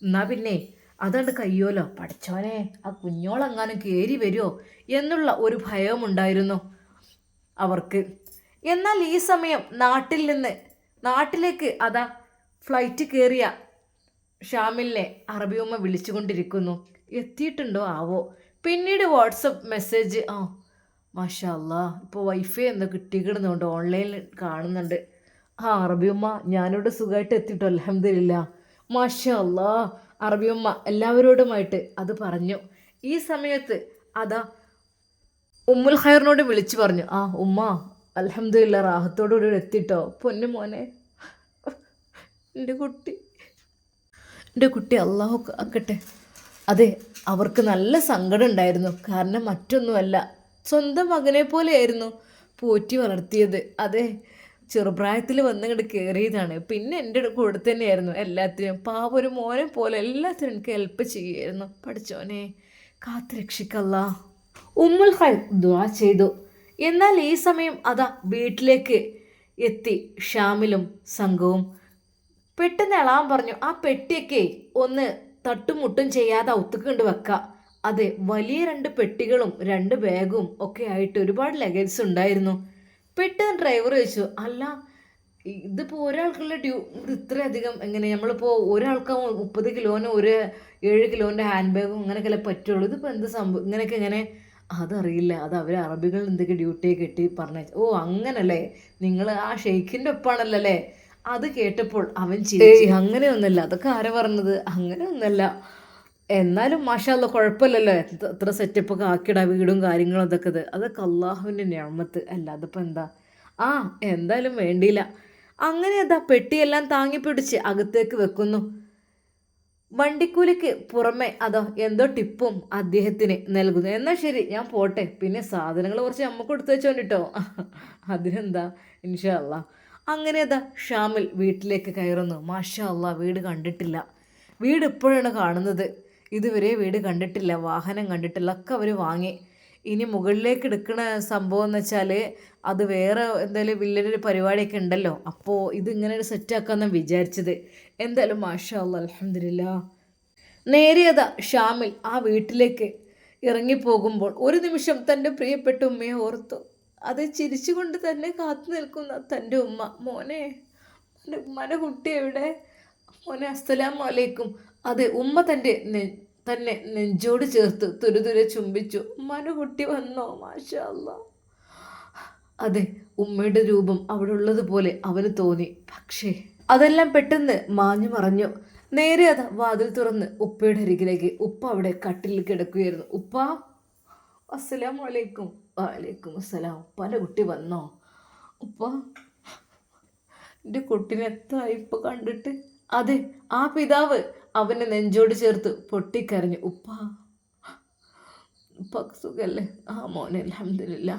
എന്നാൽ പിന്നെ അതുകൊണ്ട് കയ്യോലോ. പഠിച്ചോനെ, ആ കുഞ്ഞോളെങ്ങാനും കയറി വരുമോ എന്നുള്ള ഒരു ഭയമുണ്ടായിരുന്നു അവർക്ക്. എന്നാൽ ഈ സമയം നാട്ടിലേക്ക് അതാ ഫ്ലൈറ്റ് കയറിയ ഷാമിലിനെ അറബിയമ്മ വിളിച്ചുകൊണ്ടിരിക്കുന്നു. എത്തിയിട്ടുണ്ടോ ആവോ? പിന്നീട് വാട്സപ്പ് മെസ്സേജ്, മാഷാ അല്ലാ, ഇപ്പോൾ വൈഫൈ എന്തോ കിട്ടിക്കിടുന്നുണ്ട്, ഓൺലൈനിൽ കാണുന്നുണ്ട്. അറബിയമ്മ, ഞാനിവിടെ സുഖമായിട്ട് എത്തിയിട്ടോ, അൽഹംദുലില്ലാ, മാഷാ അല്ലാ. അറബിയമ്മ എല്ലാവരോടുമായിട്ട് അത് പറഞ്ഞു. ഈ സമയത്ത് അതാ ഉമ്മുൽ ഖൈറിനോട് വിളിച്ചു പറഞ്ഞു, ആ ഉമ്മ അൽഹംദുലില്ലാ റാഹത്തോടുകൂടി എത്തിട്ടോ. പൊന്നു മോനെ, എൻ്റെ കുട്ടി എൻ്റെ കുട്ടി അള്ളാഹു ആക്കട്ടെ. അതെ, അവർക്ക് നല്ല സങ്കടം ഉണ്ടായിരുന്നു. കാരണം മറ്റൊന്നുമല്ല, സ്വന്തം മകനെ പോലെയായിരുന്നു പോറ്റി വളർത്തിയത്. അതെ, ചെറുപ്രായത്തിൽ വന്നിങ്ങോട്ട് കയറിയതാണ്. പിന്നെ എൻ്റെ കൂടെ തന്നെയായിരുന്നു എല്ലാത്തിനും. ഒരു മോനെ പോലെ എല്ലാത്തിനും എനിക്ക് ഹെൽപ്പ് ചെയ്യുമായിരുന്നു. പഠിച്ചോനെ കാത്തു രക്ഷിക്കല്ല. ഉമ്മുൽ ഖൈർ ദുആ ചെയ്തു. എന്നാൽ ഈ സമയം അതാ വീട്ടിലേക്ക് എത്തി ഷാമിലും സംഘവും. പെട്ടെന്ന് എളാൻ പറഞ്ഞു, ആ പെട്ടിയൊക്കെ ഒന്ന് തട്ടുമുട്ടും ചെയ്യാതെ ഒത്തുകൊണ്ട് വെക്കാം. അതെ, വലിയ 2 പെട്ടികളും 2 ബാഗും ഒക്കെ ആയിട്ട് ഒരുപാട് ലഗേജ് ഉണ്ടായിരുന്നു. പെട്ടെന്ന് ഡ്രൈവർ ചോദിച്ചു, അല്ല ഇതിപ്പോൾ ഒരാൾക്കുള്ള ഇത്രയധികം എങ്ങനെ? നമ്മളിപ്പോൾ ഒരാൾക്ക് 30 കിലോന് 7 കിലോൻ്റെ ഹാൻഡ് ബാഗും അങ്ങനെയൊക്കെ പറ്റുള്ളൂ. ഇതിപ്പോൾ എന്ത് സംഭവം ഇങ്ങനെയൊക്കെ എങ്ങനെ? അതറിയില്ല, അത് അവർ അറബികൾ എന്തൊക്കെ ഡ്യൂട്ടി കെട്ടി പറഞ്ഞു. ഓ അങ്ങനല്ലേ, നിങ്ങൾ ആ ഷെയ്ഖിൻ്റെ ഒപ്പാണല്ലേ? അത് കേട്ടപ്പോൾ അവൻ ചിരിച്ചു. അങ്ങനെയൊന്നുമല്ല, അതൊക്കെ ആരാ പറഞ്ഞത്? അങ്ങനെയൊന്നുമല്ല. എന്നാലും മാഷാ അല്ലാ കുഴപ്പമില്ലല്ലോ, എത്ര സെറ്റപ്പൊക്കെ ആക്കിയിടാ വീടും കാര്യങ്ങളും അതൊക്കെ അള്ളാഹുവിൻ്റെ നിഅമത്ത്. അല്ല അതിപ്പോൾ എന്താ? ആ എന്തായാലും വേണ്ടിയില്ല. അങ്ങനെ അതാ പെട്ടിയെല്ലാം താങ്ങി പിടിച്ച് അകത്തേക്ക് വെക്കുന്നു. വണ്ടിക്കൂലിക്ക് പുറമെ അതോ എന്തോ ടിപ്പും അദ്ദേഹത്തിന് നൽകുന്നു. എന്നാൽ ശരി, ഞാൻ പോട്ടെ, പിന്നെ സാധനങ്ങൾ കുറച്ച് നമുക്ക് കൊടുത്തു വെച്ചോണ്ടിട്ടോ. അതിനെന്താ, ഇൻഷാ അല്ലാ. അങ്ങനെ അതാ ഷാമിൽ വീട്ടിലേക്ക് കയറുന്നു. മാഷാ അല്ലാ, വീട് കണ്ടിട്ടില്ല. വീട് ഇപ്പോഴാണ് കാണുന്നത്. ഇതുവരെ വീട് കണ്ടിട്ടില്ല, വാഹനം കണ്ടിട്ടില്ല, ഒക്കെ അവർ വാങ്ങി. ഇനി മുകളിലേക്ക് എടുക്കുന്ന സംഭവം എന്ന് വെച്ചാൽ അത് വേറെ എന്തായാലും വലിയൊരു പരിപാടിയൊക്കെ ഉണ്ടല്ലോ. അപ്പോൾ ഇതിങ്ങനെ ഒരു സെറ്റാക്കാമെന്നാണ് വിചാരിച്ചത്. എന്തായാലും മാഷാ അല്ലാ അൽഹംദുലില്ലാ. നേരിയതാ ഷാമിൽ ആ വീട്ടിലേക്ക് ഇറങ്ങിപ്പോകുമ്പോൾ ഒരു നിമിഷം തൻ്റെ പ്രിയപ്പെട്ട ഉമ്മയെ ഓർത്തു. അത് ചിരിച്ചുകൊണ്ട് തന്നെ കാത്തു നിൽക്കുന്ന തൻ്റെ ഉമ്മ. മോനെ, ഉമ്മൻ്റെ കുട്ടി എവിടെ? മോനെ അസ്സലാമു അലൈക്കും. അതെ, ഉമ്മ തന്നെ നെഞ്ചോട് ചേർത്ത് തുരുതുരെ ചുംബിച്ചു. ഉമ്മാൻ്റെ കുട്ടി വന്നോ? മാഷാ അല്ലാ. അതെ, ഉമ്മയുടെ രൂപം അവിടെ ഉള്ളതുപോലെ അവന് തോന്നി. പക്ഷേ അതെല്ലാം പെട്ടെന്ന് മാഞ്ഞു മറഞ്ഞു. നേരെ അതാ വാതിൽ തുറന്ന് ഉപ്പയുടെ അരികിലേക്ക്. ഉപ്പ അവിടെ കട്ടിലിൽ കിടക്കുകയായിരുന്നു. ഉപ്പ, അസ്സലാമു അലൈക്കും. വലൈക്കും അസ്സലാം. ഉപ്പാൻ്റെ കുട്ടി വന്നോ? ഉപ്പ, എൻ്റെ കുട്ടീനെ എത്തായി ഇപ്പം കണ്ടിട്ട്. അതെ, ആ പിതാവ് അവനെ നെഞ്ചോട് ചേർത്ത് പൊട്ടിക്കരഞ്ഞു. ഉപ്പക്ക് സുഖല്ലേ? ആ മോനെ അൽഹംദുലില്ലാ.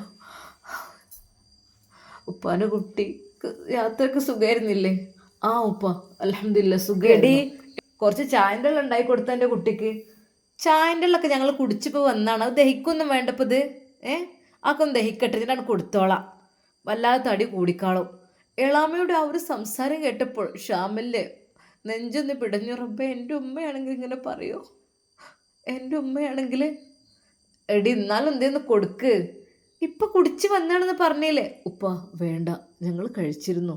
ഉപ്പാൻ്റെ കുട്ടിക്ക് യാത്രക്ക് സുഖമായിരുന്നില്ലേ? ആ ഉപ്പ അൽഹംദുലില്ലാ സുഖേടി. കുറച്ച് ചായൻ്റെ വെള്ളം ഉണ്ടായി കൊടുത്ത എൻ്റെ കുട്ടിക്ക്. ചായൻ്റെ വെള്ളമൊക്കെ ഞങ്ങൾ കുടിച്ചിപ്പോൾ വന്നാണ്. അത് ദഹിക്കൊന്നും വേണ്ടപ്പോൾ ഇത് ആക്കൊന്ന് ദഹിക്കട്ടെ, ഞാൻ കൊടുത്തോളാം. വല്ലാതെ തടി കൂടിക്കാളും. എളാമയുടെ ആ ഒരു സംസാരം കേട്ടപ്പോൾ ഷാമിലിൻ്റെ നെഞ്ചൊന്ന് പിടഞ്ഞു. റബ്ബേ, എൻ്റെ ഉമ്മയാണെങ്കിൽ ഇങ്ങനെ പറയോ? എൻ്റെ ഉമ്മയാണെങ്കിൽ എടി എന്നാലും എന്തേന്ന് കൊടുക്ക്. ഇപ്പം കുടിച്ച് വന്നാണെന്ന് പറഞ്ഞില്ലേ? ഉപ്പ വേണ്ട, ഞങ്ങൾ കഴിച്ചിരുന്നു.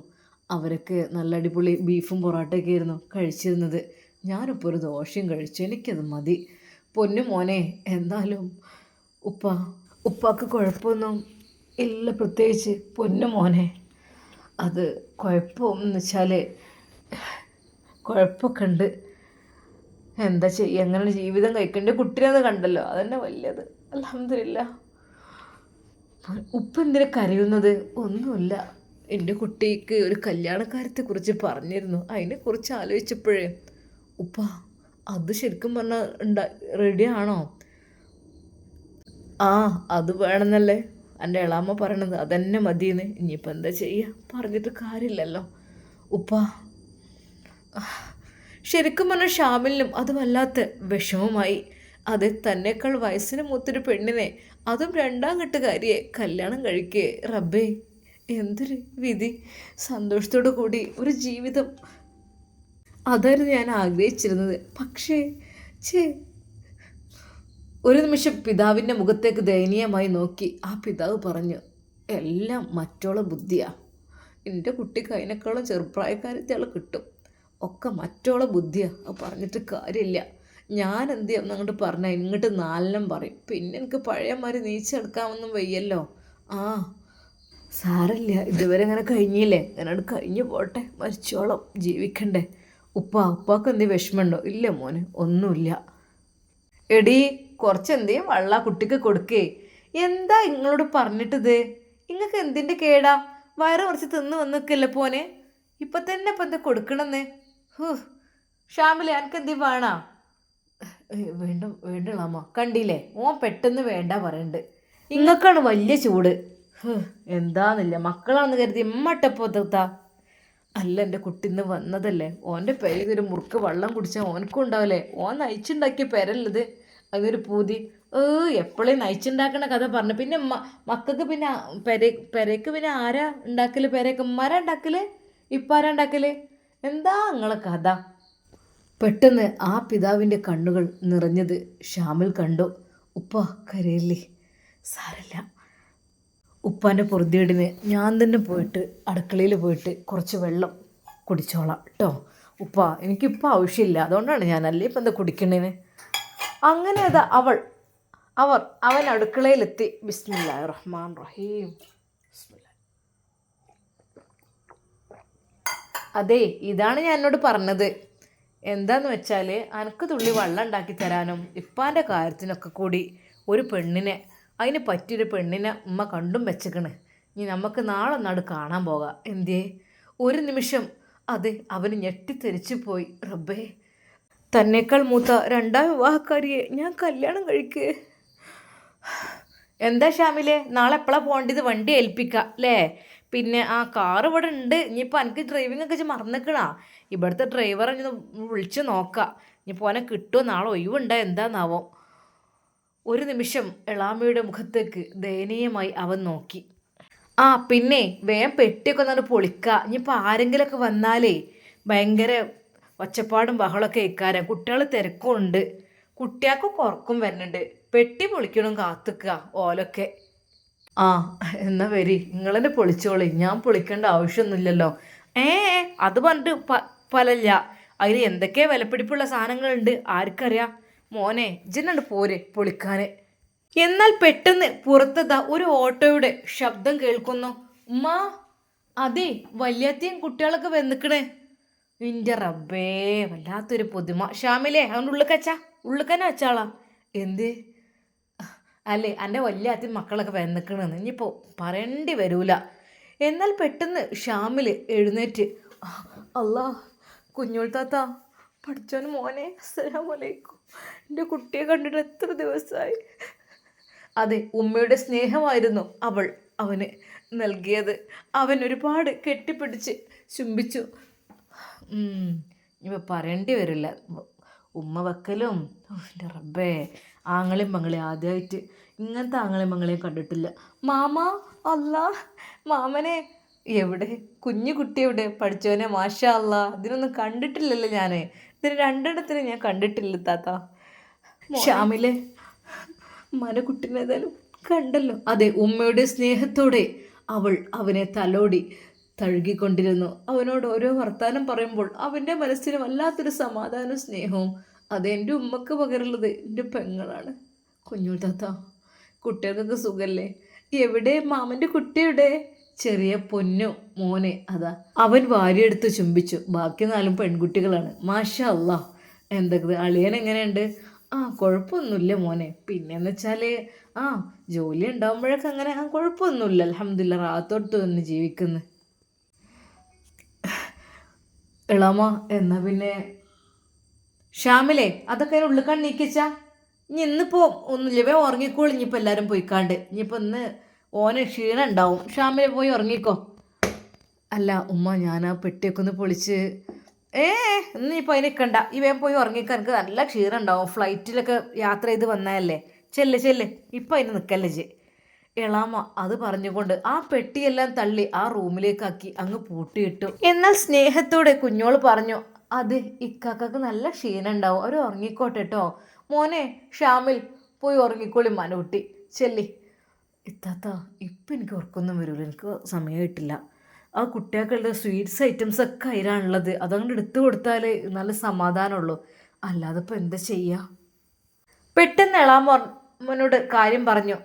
അവരൊക്കെ നല്ല അടിപൊളി ബീഫും പൊറോട്ടയൊക്കെ ആയിരുന്നു കഴിച്ചിരുന്നത്. ഞാനിപ്പോൾ ഒരു ദോശയും കഴിച്ചു, എനിക്കത് മതി. പൊന്നു മോനെ, എന്നാലും ഉപ്പാക്ക് കുഴപ്പമൊന്നും ഇല്ല പ്രത്യേകിച്ച്. പൊന്നു മോനെ, അത് കുഴപ്പമെന്ന് വെച്ചാൽ കുഴപ്പമൊക്കെ ഉണ്ട്. എന്താ ചെയ്യുക, അങ്ങനെ ജീവിതം കഴിക്കേണ്ട കുട്ടീനത് കണ്ടല്ലോ, അതന്നെ വലിയത്. അൽഹംദുലില്ലാ. ഉപ്പ എന്തിനാ കരയുന്നത്? ഒന്നുമില്ല, എൻ്റെ കുട്ടിക്ക് ഒരു കല്യാണക്കാര്യത്തെക്കുറിച്ച് പറഞ്ഞിരുന്നു. അതിനെക്കുറിച്ച് ആലോചിച്ചപ്പോഴേ ഉപ്പ, അത് ശരിക്കും പറഞ്ഞാൽ റെഡിയാണോ? ആ, അത് വേണമെന്നല്ലേ എൻ്റെ ഇളാമ്മ പറയണത്. അതന്നെ മതിയെന്ന്. ഇനിയിപ്പോൾ എന്താ ചെയ്യുക, പറഞ്ഞിട്ട് കാര്യമില്ലല്ലോ ഉപ്പ. ശരിക്കും പറഞ്ഞാൽ ഷാമിലിനും അത് വല്ലാത്ത വിഷമമായി. അത് തന്നേക്കാൾ വയസ്സിന് മൂത്തൊരു പെണ്ണിനെ, അതും 2ാം കെട്ടുകാരിയെ കല്യാണം കഴിക്കേ. റബ്ബേ, എന്തൊരു വിധി. സന്തോഷത്തോടു കൂടി ഒരു ജീവിതം, അതായിരുന്നു ഞാൻ ആഗ്രഹിച്ചിരുന്നത്. പക്ഷേ ഒരു നിമിഷം പിതാവിൻ്റെ മുഖത്തേക്ക് ദയനീയമായി നോക്കി ആ പിതാവ് പറഞ്ഞു, എല്ലാം മറ്റോളം ബുദ്ധിയാ. എൻ്റെ കുട്ടിക്ക് അതിനേക്കാളും ചെറുപ്രായക്കാരത്തെ കിട്ടും. ഒക്കെ മറ്റോളം ബുദ്ധിയാണ്. അത് പറഞ്ഞിട്ട് കാര്യമില്ല. ഞാൻ എന്ത് ചെയ്യാമെന്ന് അങ്ങോട്ട് പറഞ്ഞാൽ ഇങ്ങോട്ട് 4 പറയും. പിന്നെ എനിക്ക് പഴയമാതിരി നീച്ചെടുക്കാമൊന്നും വയ്യല്ലോ. ആ സാരമില്ല, ഇതുവരെ അങ്ങനെ കഴിഞ്ഞില്ലേ, ഞാനത് കഴിഞ്ഞു പോട്ടെ, മരിച്ചോളം ജീവിക്കണ്ടേ. ഉപ്പാക്ക് എന്ത് വിഷമമുണ്ടോ? ഇല്ല മോന്, ഒന്നുമില്ല. എടി കുറച്ചെന്തേ വള്ള കുട്ടിക്ക് കൊടുക്കേ. എന്താ ഇങ്ങളോട് പറഞ്ഞിട്ടത്? ഇങ്ങക്ക് എന്തിൻ്റെ കേടാ? വയറ് കുറച്ച് തിന്ന് വന്നിക്കല്ലേ പോനെ. ഇപ്പം തന്നെ ഇപ്പം എന്താ കൊടുക്കണമെന്ന്? ഹൂ, ഷാമിലെ എനിക്ക് എന്തേ വേണാ? വേണ്ട വേണ്ടളാമ്മ, കണ്ടില്ലേ ഓൻ പെട്ടെന്ന് വേണ്ട പറയുന്നുണ്ട്. ഇങ്ങക്കാണ് വലിയ ചൂട്. എന്താന്നില്ല, മക്കളാണെന്ന് കരുതി ഇമ്മട്ടപ്പോത്താ. അല്ല എൻ്റെ കുട്ടി ഇന്ന് വന്നതല്ലേ, ഓൻ്റെ പെരയിലൊരു മുറുക്ക് വെള്ളം കുടിച്ചാൽ ഓനക്കും ഉണ്ടാവില്ലേ? ഓൻ നയിച്ചുണ്ടാക്കിയ പെരല്ലത്, അതൊരു പൂതി. എപ്പോഴേ നയിച്ചുണ്ടാക്കണ കഥ പറഞ്ഞു. പിന്നെ മക്കൾക്ക് പിന്നെ പെരയ്ക്ക് പിന്നെ ആരാ ഉണ്ടാക്കല്? പെരയൊക്കെ ഉമ്മാരാ ഉണ്ടാക്കല്? ഇപ്പാരാ ഉണ്ടാക്കല്? എന്താ നിങ്ങളെ കഥ? പെട്ടെന്ന് ആ പിതാവിൻ്റെ കണ്ണുകൾ നിറഞ്ഞത് ഷാമിൽ കണ്ടു. ഉപ്പ കരയില്ലേ, സാരല്ല. ഉപ്പാൻ്റെ പൊറുതിയേടിന് ഞാൻ തന്നെ പോയിട്ട് അടുക്കളയിൽ പോയിട്ട് കുറച്ച് വെള്ളം കുടിച്ചോളാം കേട്ടോ ഉപ്പ. എനിക്കിപ്പോൾ ആവശ്യമില്ല, അതുകൊണ്ടാണ് ഞാൻ, അല്ലേ ഇപ്പം എന്താ കുടിക്കണേന്. അങ്ങനെ അതാ അവൻ അടുക്കളയിലെത്തി. ബിസ്മില്ലാഹിർ റഹ്മാൻ റഹീം. അതെ, ഇതാണ് ഞാൻ എന്നോട് പറഞ്ഞത്. എന്താന്ന് വെച്ചാൽ അനക്ക് തുള്ളി വെള്ളം ഉണ്ടാക്കി തരാനും ഇപ്പാൻ്റെ കാര്യത്തിനൊക്കെ കൂടി ഒരു പെണ്ണിനെ, അതിന് പറ്റിയൊരു പെണ്ണിനെ ഉമ്മ കണ്ടും വെച്ചേക്കണ്. ഇനി നമുക്ക് നാളെ നാട് കാണാൻ പോകാം. എന്തേ? ഒരു നിമിഷം അതെ അവന് ഞെട്ടിത്തെറിച്ചു പോയി. റബ്ബേ, തന്നേക്കാൾ മൂത്ത രണ്ടാം വിവാഹക്കാരിയെ ഞാൻ കല്യാണം കഴിക്കേ. എന്താ ഷാമിലെ, നാളെ എപ്പോഴാണ് പോകേണ്ടത്? വണ്ടി ഏൽപ്പിക്കാം അല്ലേ? പിന്നെ ആ കാർ ഇവിടെ ഉണ്ട്. ഇനിയിപ്പോൾ എനിക്ക് ഡ്രൈവിംഗ് ഒക്കെ മറന്നിക്കണാ. ഇവിടുത്തെ ഡ്രൈവറെ ഒന്ന് വിളിച്ച് നോക്കാം. ഇനിയിപ്പോൾ ഓനെ കിട്ടുമോ, നാളെ ഒഴിവുണ്ടോ എന്താന്നാവോ. ഒരു നിമിഷം എളാമയുടെ മുഖത്തേക്ക് ദയനീയമായി അവൻ നോക്കി. ആ പിന്നെ വേഗം പെട്ടിയൊക്കെ ഒന്നാണ് പൊളിക്കുക. ഇനിയിപ്പോൾ ആരെങ്കിലുമൊക്കെ വന്നാലേ ഭയങ്കര ഒച്ചപ്പാടും ബഹളമൊക്കെ ഇക്കാരം. കുട്ടികൾ തിരക്കുണ്ട്, കുട്ടികൾക്കൊക്കെ ഉറക്കം വരുന്നുണ്ട്. പെട്ടി പൊളിക്കണം കാത്തുക്കുക ഓലൊക്കെ. ആ എന്നാ വരി, നിങ്ങളെന്നെ പൊളിച്ചോളി, ഞാൻ പൊളിക്കേണ്ട ആവശ്യമൊന്നുമില്ലല്ലോ. ഏ അത് പറഞ്ഞിട്ട് പലല്ല, അതിൽ എന്തൊക്കെ വിലപിടിപ്പുള്ള സാധനങ്ങളുണ്ട് ആർക്കറിയാം. മോനെ ഇജ്ജെന്നണ്ട് പോരെ പൊളിക്കാൻ. എന്നാൽ പെട്ടെന്ന് പുറത്തതാ ഒരു ഓട്ടോയുടെ ശബ്ദം കേൾക്കുന്നു. ഉമ്മ, അതെ വല്യത്തെയും കുട്ടികളൊക്കെ വന്നിക്കണേ. നിന്റെ റബ്ബേ, വല്ലാത്തൊരു പുതുമ. ഷാമിലേ അതുകൊണ്ട് ഉള്ളിക്കന്നെ വെച്ചാളാ. എന്ത്? അല്ലേ എൻ്റെ വലിയ അത്തി മക്കളൊക്കെ വന്നിക്കണെന്ന് ഇനിയിപ്പോൾ പറയേണ്ടി വരൂല. എന്നാൽ പെട്ടെന്ന് ഷാമിൽ എഴുന്നേറ്റ്, അല്ലാ കുഞ്ഞോൾ താത്ത, പഠിച്ചോന് മോനെ, അസ്സലാമലൈക്കും. എൻ്റെ കുട്ടിയെ കണ്ടിട്ട് എത്ര ദിവസമായി. അതെ, ഉമ്മയുടെ സ്നേഹമായിരുന്നു അവന് നൽകിയത്. അവൻ ഒരുപാട് കെട്ടിപ്പിടിച്ച് ചുംബിച്ചു. ഇപ്പം പറയേണ്ടി വരില്ല, ഉമ്മ വെക്കലും. എൻ്റെ റബ്ബേ, ആങ്ങളെയും മങ്ങളെയും ആദ്യമായിട്ട് ഇങ്ങനത്തെ ആങ്ങളെയും മങ്ങളെയും കണ്ടിട്ടില്ല. മാമ, അല്ലാ മാമനെ എവിടെ? കുഞ്ഞു കുട്ടി എവിടെ? പഠിച്ചവനെ, മാഷാ അല്ലാ, ഇതിനൊന്നും കണ്ടിട്ടില്ലല്ലോ ഞാൻ. ഇതിന് രണ്ടിടത്തിനും ഞാൻ കണ്ടിട്ടില്ല താത്ത. ഷാമിലെ മനക്കുട്ടിനേതായാലും കണ്ടല്ലോ. അതെ, ഉമ്മയുടെ സ്നേഹത്തോടെ അവനെ തലോടി തഴുകിക്കൊണ്ടിരുന്നു. അവനോട് ഓരോ വർത്താനം പറയുമ്പോൾ അവൻ്റെ മനസ്സിന് വല്ലാത്തൊരു സമാധാനവും സ്നേഹവും. അതെൻ്റെ ഉമ്മക്ക് പകരുള്ളത് എൻ്റെ പെങ്ങളാണ്. കുഞ്ഞു താത്ത, കുട്ടികൾക്കൊക്കെ സുഖല്ലേ? എവിടെ മാമൻ്റെ കുട്ടിയുടെ? ചെറിയ പൊന്നു മോനെ അതാ. അവൻ വാരിയെടുത്ത് ചുംബിച്ചു. ബാക്കി 4 പെൺകുട്ടികളാണ്. മാഷാ അല്ലാ. എന്തൊക്കെ അളിയൻ എങ്ങനെയുണ്ട്? ആ കുഴപ്പമൊന്നുമില്ല മോനെ. പിന്നെന്ന് വെച്ചാൽ ജോലി ഉണ്ടാകുമ്പോഴൊക്കെ അങ്ങനെ കുഴപ്പമൊന്നുമില്ല, അൽഹംദുലില്ലാ, റാഹത്തോട്ട് തന്നെ ജീവിക്കുന്നു. ഇളാമ എന്നാ പിന്നെ ഷാമിലെ അതൊക്കെ അതിന് ഉള്ളിക്കാൻ നീക്കിച്ചാ. ഇനി ഇന്നിപ്പോൾ ഒന്നുമില്ല, വേ ഉറങ്ങിക്കോളി. ഇനിയിപ്പോൾ എല്ലാവരും പോയിക്കാണ്ട് ഇനിയിപ്പോൾ ഇന്ന് ഓന് ക്ഷീണം ഉണ്ടാവും. ഷാമിലെ പോയി ഉറങ്ങിക്കോ. അല്ല ഉമ്മ, ഞാൻ ആ പെട്ടിയൊക്കെ ഒന്ന് പൊളിച്ച്. ഇന്നിപ്പോൾ അതിന് നിൽക്കണ്ട, ഈ വേഗം പോയി ഉറങ്ങിക്കാൻ. എനിക്ക് നല്ല ക്ഷീണം ഉണ്ടാവും, ഫ്ലൈറ്റിലൊക്കെ യാത്ര ചെയ്ത് വന്നതല്ലേ. ചെല്ല് ഇപ്പം അതിന് നിൽക്കല്ലേ ജെ. എളാമ അത് പറഞ്ഞുകൊണ്ട് ആ പെട്ടിയെല്ലാം തള്ളി ആ റൂമിലേക്കാക്കി അങ്ങ് പൂട്ടിയിട്ടു. എന്നാൽ സ്നേഹത്തോടെ കുഞ്ഞോൾ പറഞ്ഞു, അത് ഇക്കാക്കക്ക് നല്ല ക്ഷീണം ഉണ്ടാവും, അവർ ഉറങ്ങിക്കോട്ടെ കേട്ടോ. മോനെ ഷാമിൽ പോയി ഉറങ്ങിക്കോളി മനൂട്ടി, ചെല്ലി. ഇത്താത്ത ഇപ്പം എനിക്ക് ഉറക്കൊന്നും വരില്ല, എനിക്ക് സമയം കിട്ടില്ല. ആ കുട്ടികൾക്കുള്ള സ്വീറ്റ്സ് ഐറ്റംസ് ഒക്കെ അതിലാണുള്ളത്, അതങ്ങോട്ട് എടുത്തു കൊടുത്താൽ നല്ല സമാധാനമുള്ളൂ. അല്ലാതെ ഇപ്പം എന്താ ചെയ്യുക? പെട്ടെന്ന് എളാമോനോട് കാര്യം പറഞ്ഞു.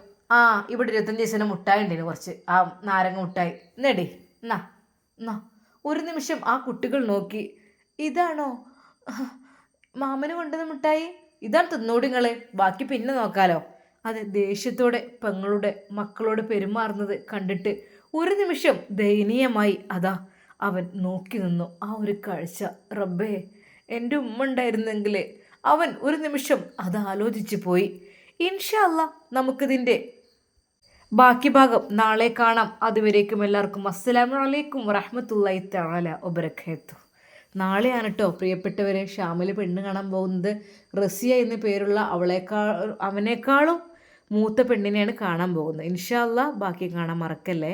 ഇവിടെ 25 ദിവസം മുട്ടായി ഉണ്ടായിരുന്നു, കുറച്ച് ആ നാരങ്ങ മുട്ടായി. എന്നടി എന്നാ. ഒരു നിമിഷം ആ കുട്ടികൾ നോക്കി. ഇതാണോ മാമന് കൊണ്ടുവന്ന മിഠായി? ഇതാണ് തിന്നോടി നിങ്ങള്, ബാക്കി പിന്നെ നോക്കാലോ. അത് ദേഷ്യത്തോടെ പെങ്ങളുടെ മക്കളോട് പെരുമാറുന്നത് കണ്ടിട്ട് ഒരു നിമിഷം ദയനീയമായി അതാ അവൻ നോക്കി നിന്നു. ആ ഒരു കാഴ്ച, റബ്ബേ, എൻ്റെ ഉമ്മ ഉണ്ടായിരുന്നെങ്കിൽ. അവൻ ഒരു നിമിഷം അത് ആലോചിച്ചു പോയി. ഇൻഷാ അല്ലാ നമുക്കിതിൻ്റെ ബാക്കി ഭാഗം നാളെ കാണാം. അതുവരേക്കും എല്ലാവർക്കും അസ്സലാമു അലൈക്കും വറഹ്മത്തുള്ളാഹി തആല വബറകാതുഹു. നാളെയാണ് കേട്ടോ പ്രിയപ്പെട്ടവരെ ഷാമിൽ പെണ്ണ് കാണാൻ പോകുന്നത്. റസിയ എന്ന പേരുള്ള അവനേക്കാളും മൂത്ത പെണ്ണിനെയാണ് കാണാൻ പോകുന്നത്. ഇൻഷാ അല്ലാ ബാക്കി കാണാൻ മറക്കല്ലേ.